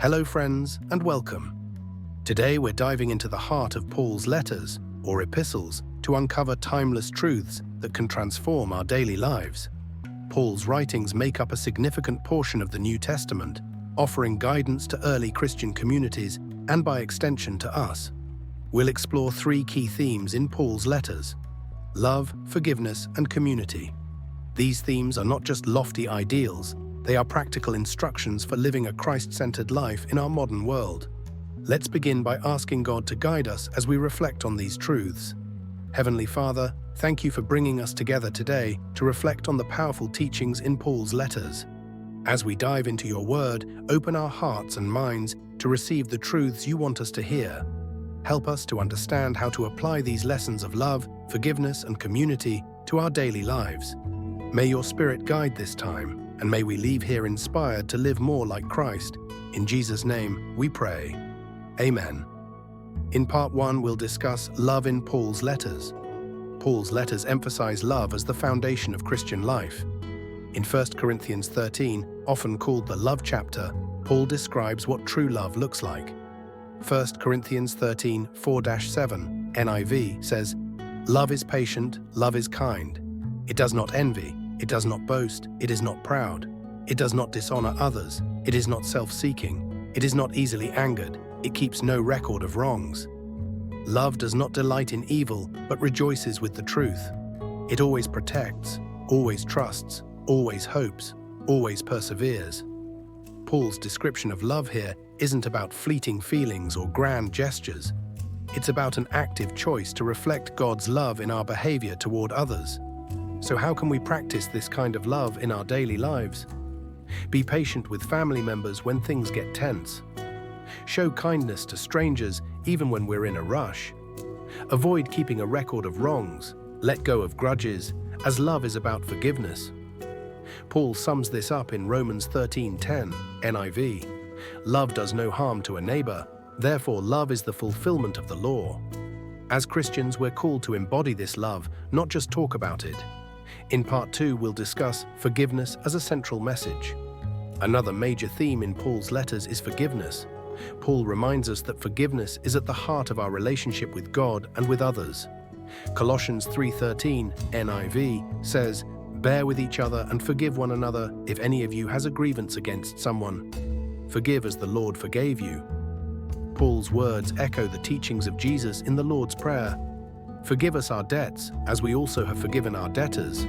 Hello friends, and welcome. Today we're diving into the heart of Paul's letters, or epistles, to uncover timeless truths that can transform our daily lives. Paul's writings make up a significant portion of the New Testament, offering guidance to early Christian communities and by extension to us. We'll explore three key themes in Paul's letters: love, forgiveness, and community. These themes are not just lofty ideals, they are practical instructions for living a Christ-centered life in our modern world. Let's begin by asking God to guide us as we reflect on these truths. Heavenly Father, thank you for bringing us together today to reflect on the powerful teachings in Paul's letters. As we dive into your word, open our hearts and minds to receive the truths you want us to hear. Help us to understand how to apply these lessons of love, forgiveness, and community to our daily lives. May your Spirit guide this time, and may we leave here inspired to live more like Christ. In Jesus' name, we pray. Amen. In part 1, we'll discuss love in Paul's letters. Paul's letters emphasize love as the foundation of Christian life. In 1 Corinthians 13, often called the love chapter, Paul describes what true love looks like. 1 Corinthians 13, 4-7, NIV says, "Love is patient, love is kind. It does not envy, it does not boast, it is not proud. It does not dishonor others, it is not self-seeking, it is not easily angered, it keeps no record of wrongs. Love does not delight in evil, but rejoices with the truth. It always protects, always trusts, always hopes, always perseveres." Paul's description of love here isn't about fleeting feelings or grand gestures. It's about an active choice to reflect God's love in our behavior toward others. So how can we practice this kind of love in our daily lives? Be patient with family members when things get tense. Show kindness to strangers even when we're in a rush. Avoid keeping a record of wrongs. Let go of grudges, as love is about forgiveness. Paul sums this up in Romans 13:10, NIV. "Love does no harm to a neighbor, therefore love is the fulfillment of the law." As Christians, we're called to embody this love, not just talk about it. In part 2, we'll discuss forgiveness as a central message. Another major theme in Paul's letters is forgiveness. Paul reminds us that forgiveness is at the heart of our relationship with God and with others. Colossians 3:13, NIV, says, "Bear with each other and forgive one another if any of you has a grievance against someone. Forgive as the Lord forgave you." Paul's words echo the teachings of Jesus in the Lord's Prayer. "Forgive us our debts, as we also have forgiven our debtors."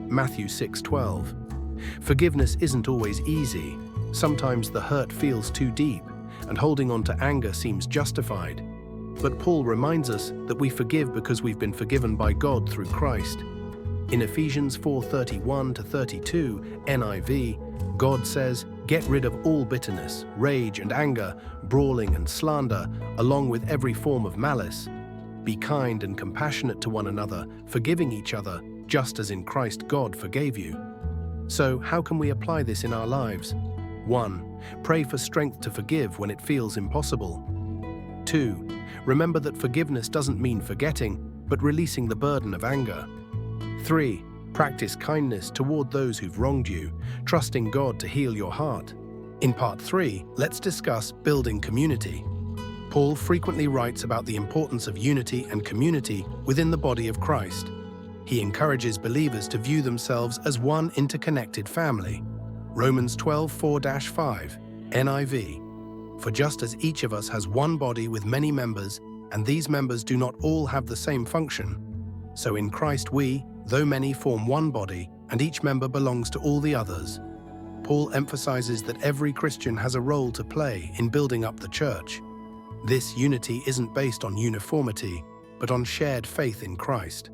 Matthew 6:12. Forgiveness isn't always easy. Sometimes the hurt feels too deep, and holding on to anger seems justified. But Paul reminds us that we forgive because we've been forgiven by God through Christ. In Ephesians 4:31-32, NIV, God says, "Get rid of all bitterness, rage and anger, brawling and slander, along with every form of malice. Be kind and compassionate to one another, forgiving each other, just as in Christ God forgave you." So, how can we apply this in our lives? 1. Pray for strength to forgive when it feels impossible. 2. Remember that forgiveness doesn't mean forgetting, but releasing the burden of anger. 3. Practice kindness toward those who've wronged you, trusting God to heal your heart. In part 3, let's discuss building community. Paul frequently writes about the importance of unity and community within the body of Christ. He encourages believers to view themselves as one interconnected family. Romans 12:4-5, NIV. "For just as each of us has one body with many members, and these members do not all have the same function, so in Christ we, though many, form one body, and each member belongs to all the others." Paul emphasizes that every Christian has a role to play in building up the church. This unity isn't based on uniformity, but on shared faith in Christ.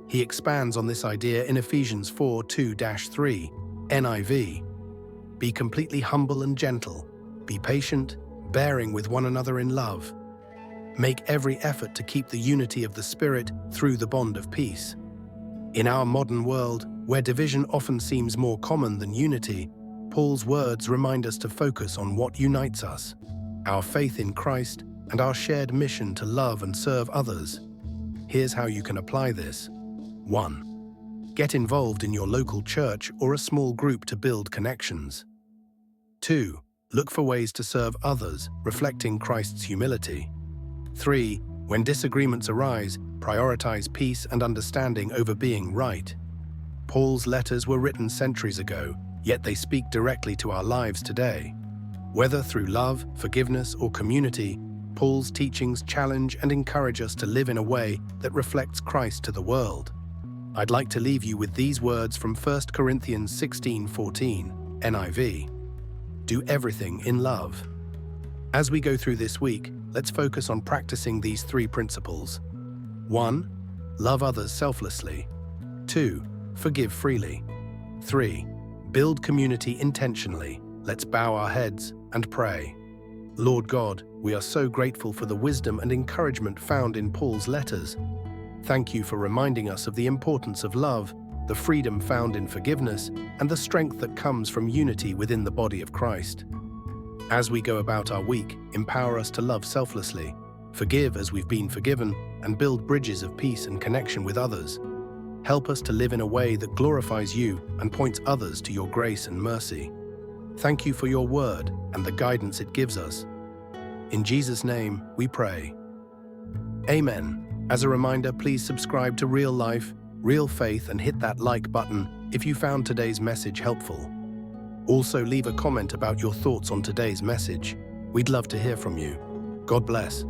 He expands on this idea in Ephesians 4:2-3, NIV. "Be completely humble and gentle. Be patient, bearing with one another in love. Make every effort to keep the unity of the Spirit through the bond of peace." In our modern world, where division often seems more common than unity, Paul's words remind us to focus on what unites us: our faith in Christ and our shared mission to love and serve others. Here's how you can apply this. 1. Get involved in your local church or a small group to build connections. 2. Look for ways to serve others, reflecting Christ's humility. 3. When disagreements arise, prioritize peace and understanding over being right. Paul's letters were written centuries ago, yet they speak directly to our lives today. Whether through love, forgiveness, or community, Paul's teachings challenge and encourage us to live in a way that reflects Christ to the world. I'd like to leave you with these words from 1 Corinthians 16:14, NIV. Do everything in love. As we go through this week, let's focus on practicing these 3 principles. 1. Love others selflessly. 2. Forgive freely. 3. Build community intentionally. Let's bow our heads and pray. Lord God, we are so grateful for the wisdom and encouragement found in Paul's letters. Thank you for reminding us of the importance of love, the freedom found in forgiveness, and the strength that comes from unity within the body of Christ. As we go about our week, empower us to love selflessly, forgive as we've been forgiven, and build bridges of peace and connection with others. Help us to live in a way that glorifies you and points others to your grace and mercy. Thank you for your word and the guidance it gives us. In Jesus' name, we pray. Amen. As a reminder, please subscribe to Real Life, Real Faith, and hit that like button if you found today's message helpful. Also, leave a comment about your thoughts on today's message. We'd love to hear from you. God bless.